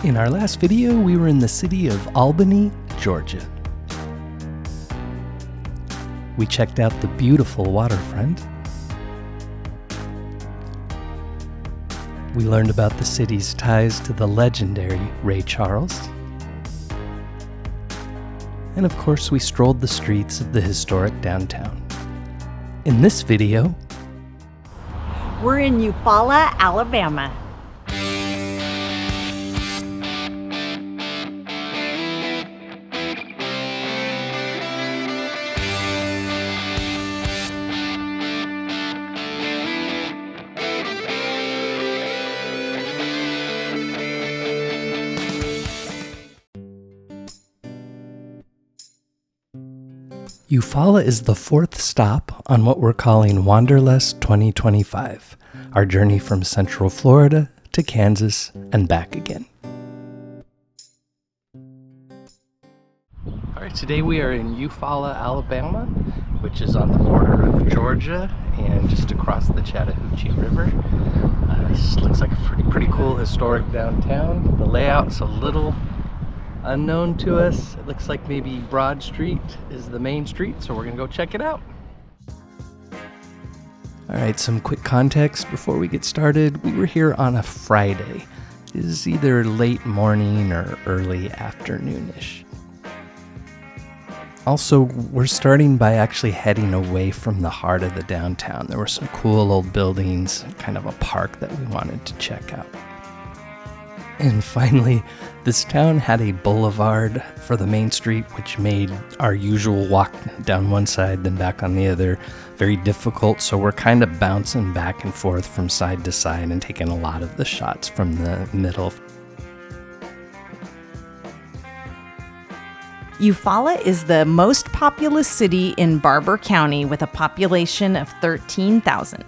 In our last video, we were in the city of Albany, Georgia. We checked out the beautiful waterfront. We learned about the city's ties to the legendary Ray Charles. And of course, we strolled the streets of the historic downtown. In this video, we're in Eufaula, Alabama. Eufaula is the fourth stop on what we're calling Wanderlust 2025, our journey from Central Florida to Kansas and back again. All right, today we are in Eufaula, Alabama, which is on the border of Georgia and just across the Chattahoochee River. This looks like a pretty cool historic downtown. The layout's a little unknown to us. It looks like maybe Broad Street is the main street, so we're gonna go check it out. All right, some quick context before we get started. We were here on a Friday. It is either late morning or early afternoonish. Also, we're starting by actually heading away from the heart of the downtown. There were some cool old buildings, kind of a park that we wanted to check out. And finally, this town had a boulevard for the main street, which made our usual walk down one side, then back on the other very difficult. So we're kind of bouncing back and forth from side to side and taking a lot of the shots from the middle. Eufaula is the most populous city in Barber County with a population of 13,000.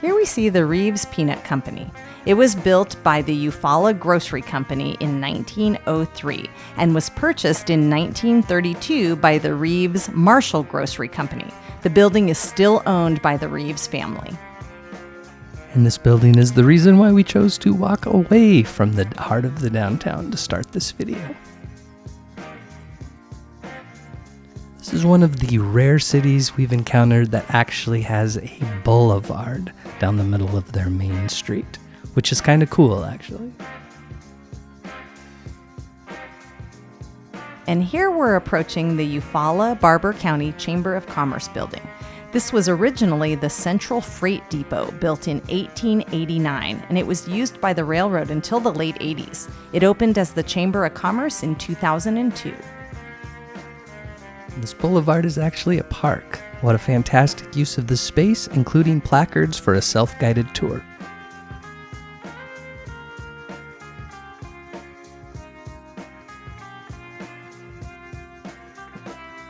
Here we see the Reeves Peanut Company. It was built by the Eufaula Grocery Company in 1903 and was purchased in 1932 by the Reeves Marshall Grocery Company. The building is still owned by the Reeves family. And this building is the reason why we chose to walk away from the heart of the downtown to start this video. This is one of the rare cities we've encountered that actually has a boulevard down the middle of their main street, which is kind of cool, actually. And here we're approaching the Eufaula Barber County Chamber of Commerce building. This was originally the Central Freight Depot, built in 1889, and it was used by the railroad until the late 80s. It opened as the Chamber of Commerce in 2002. This boulevard is actually a park. What a fantastic use of the space, including placards for a self-guided tour.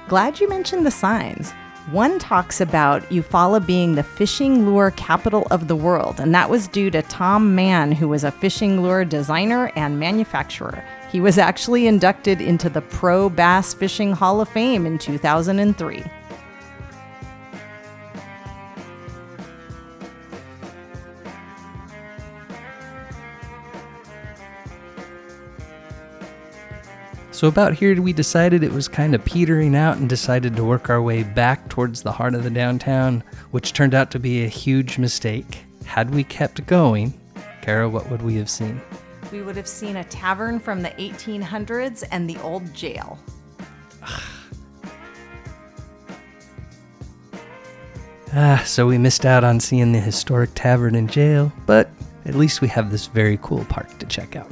Glad you mentioned the signs. One talks about Eufaula being the fishing lure capital of the world, and that was due to Tom Mann, who was a fishing lure designer and manufacturer. He was actually inducted into the Pro Bass Fishing Hall of Fame in 2003. So about here we decided it was kind of petering out and decided to work our way back towards the heart of the downtown, which turned out to be a huge mistake. Had we kept going, Kara, what would we have seen? We would have seen a tavern from the 1800s and the old jail. So we missed out on seeing the historic tavern and jail, but at least we have this very cool park to check out.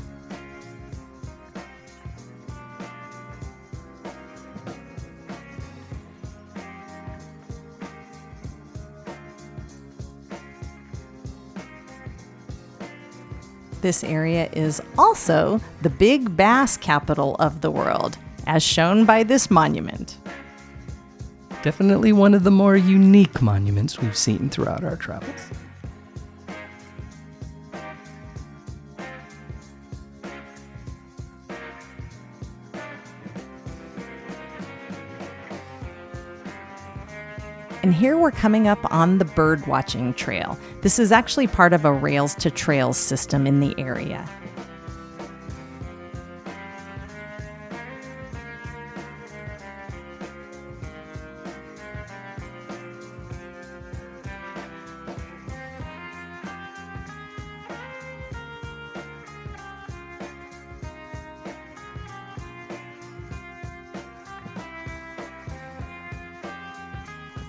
This area is also the big bass capital of the world, as shown by this monument. Definitely one of the more unique monuments we've seen throughout our travels. And here we're coming up on the bird watching trail. This is actually part of a rails to trails system in the area.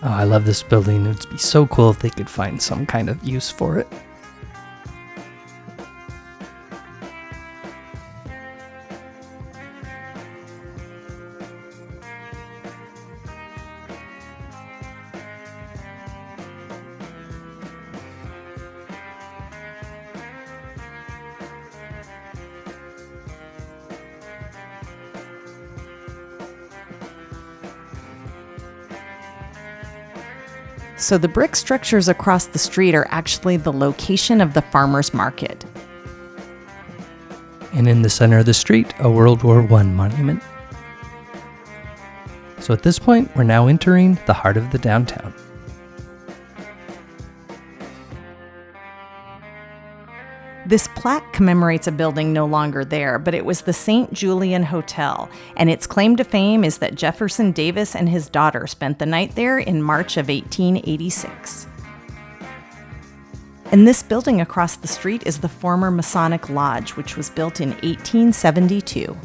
Oh, I love this building. It would be so cool if they could find some kind of use for it. So the brick structures across the street are actually the location of the farmers market. And in the center of the street, a World War I monument. So at this point, we're now entering the heart of the downtown. This plaque commemorates a building no longer there, but it was the St. Julian Hotel, and its claim to fame is that Jefferson Davis and his daughter spent the night there in March of 1886. And this building across the street is the former Masonic Lodge, which was built in 1872.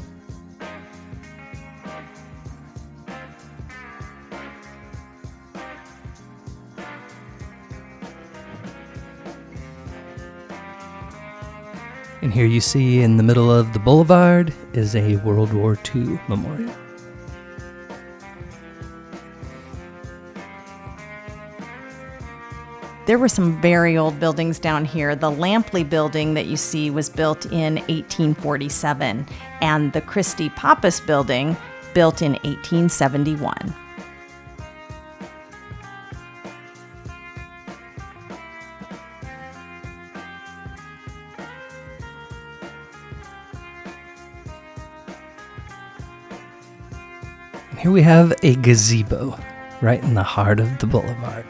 And here you see in the middle of the boulevard is a World War II memorial. There were some very old buildings down here. The Lampley building that you see was built in 1847, and the Christie Pappas building built in 1871. Here we have a gazebo right in the heart of the boulevard.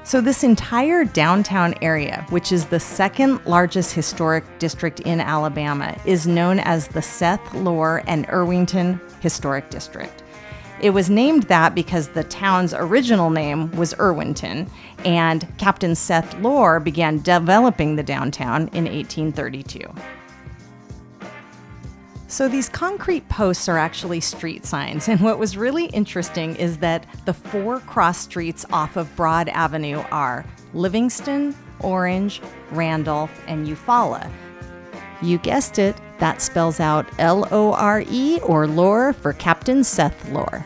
So this entire downtown area, which is the second largest historic district in Alabama, is known as the Seth Lohr and Irwington Historic District. It was named that because the town's original name was Irwinton, and Captain Seth Lohr began developing the downtown in 1832. So these concrete posts are actually street signs, and what was really interesting is that the 4 cross streets off of Broad Avenue are Livingston, Orange, Randolph, and Eufaula. You guessed it, that spells out L-O-R-E or Lohr for Captain Seth Lohr.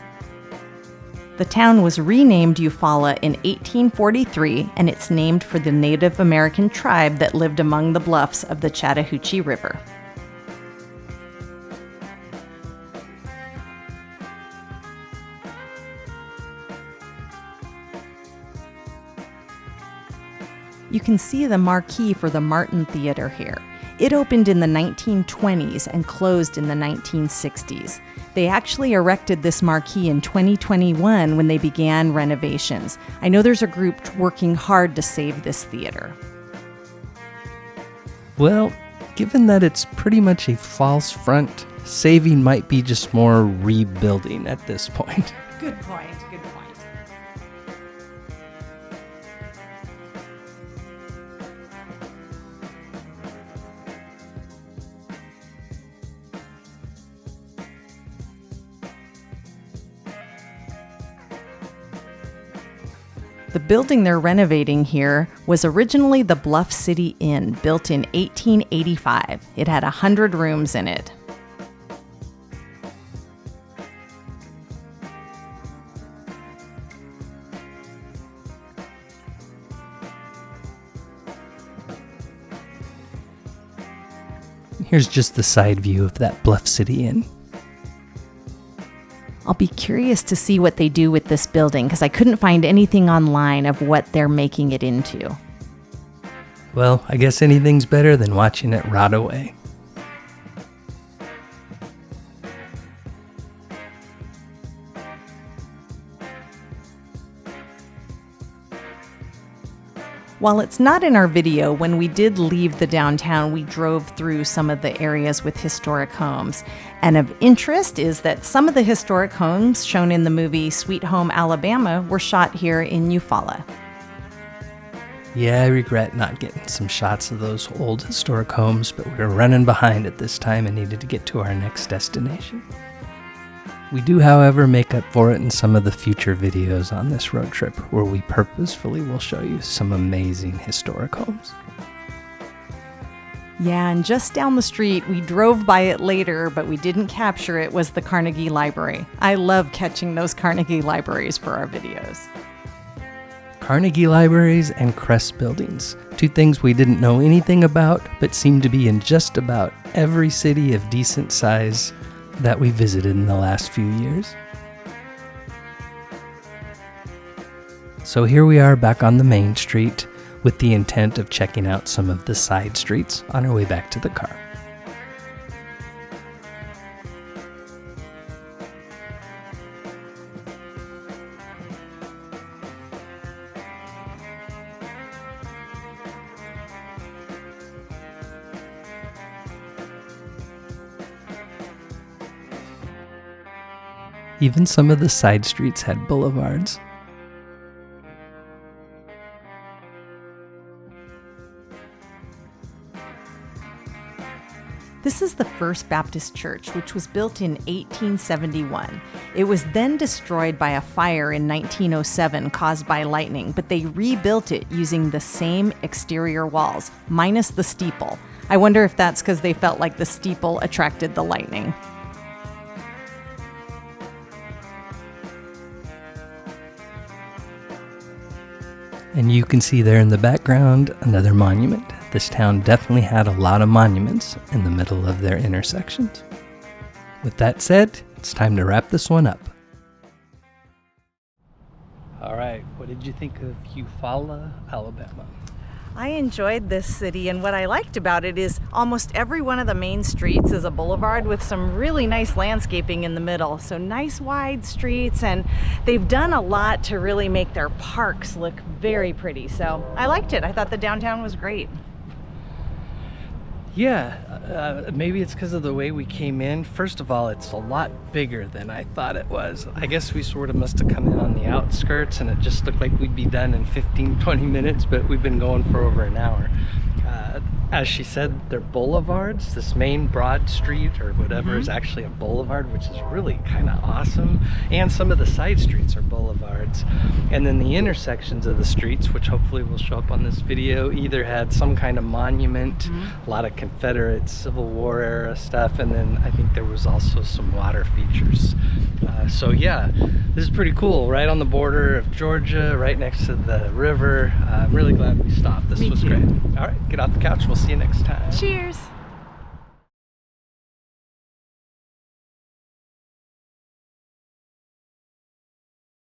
The town was renamed Eufaula in 1843, and it's named for the Native American tribe that lived among the bluffs of the Chattahoochee River. You can see the marquee for the Martin Theater here. It opened in the 1920s and closed in the 1960s. They actually erected this marquee in 2021 when they began renovations. I know there's a group working hard to save this theater. Well, given that it's pretty much a false front, saving might be just more rebuilding at this point. Good point. The building they're renovating here was originally the Bluff City Inn, built in 1885. It had 100 rooms in it. Here's just the side view of that Bluff City Inn. I'll be curious to see what they do with this building because I couldn't find anything online of what they're making it into. Well, I guess anything's better than watching it rot away. While it's not in our video, when we did leave the downtown, we drove through some of the areas with historic homes. And of interest is that some of the historic homes shown in the movie Sweet Home Alabama were shot here in Eufaula. Yeah, I regret not getting some shots of those old historic homes, but we were running behind at this time and needed to get to our next destination. We do, however, make up for it in some of the future videos on this road trip, where we purposefully will show you some amazing historic homes. Yeah, and just down the street, we drove by it later, but we didn't capture it, was the Carnegie Library. I love catching those Carnegie Libraries for our videos. Carnegie Libraries and Crest Buildings, two things we didn't know anything about, but seem to be in just about every city of decent size that we visited in the last few years. So here we are back on the main street with the intent of checking out some of the side streets on our way back to the car. Even some of the side streets had boulevards. This is the First Baptist Church, which was built in 1871. It was then destroyed by a fire in 1907 caused by lightning, but they rebuilt it using the same exterior walls, minus the steeple. I wonder if that's because they felt like the steeple attracted the lightning. And you can see there in the background another monument. This town definitely had a lot of monuments in the middle of their intersections. With that said, it's time to wrap this one up. All right, what did you think of Eufaula, Alabama? I enjoyed this city, and what I liked about it is almost every one of the main streets is a boulevard with some really nice landscaping in the middle. So nice wide streets, and they've done a lot to really make their parks look very pretty. So I liked it. I thought the downtown was great. Yeah, maybe it's because of the way we came in. First of all, it's a lot bigger than I thought it was. I guess we sort of must have come in on the outskirts and it just looked like we'd be done in 15-20 minutes, but we've been going for over an hour. As she said, they're boulevards. This main broad street or whatever is actually a boulevard, which is really kind of awesome. And some of the side streets are boulevards. And then the intersections of the streets, which hopefully will show up on this video, either had some kind of monument, a lot of Confederate Civil War era stuff, and then I think there was also some water features. So yeah, this is pretty cool. Right on the border of Georgia, right next to the river. I'm really glad we stopped. This was great. All right, get off the couch. We'll see you next time. Cheers.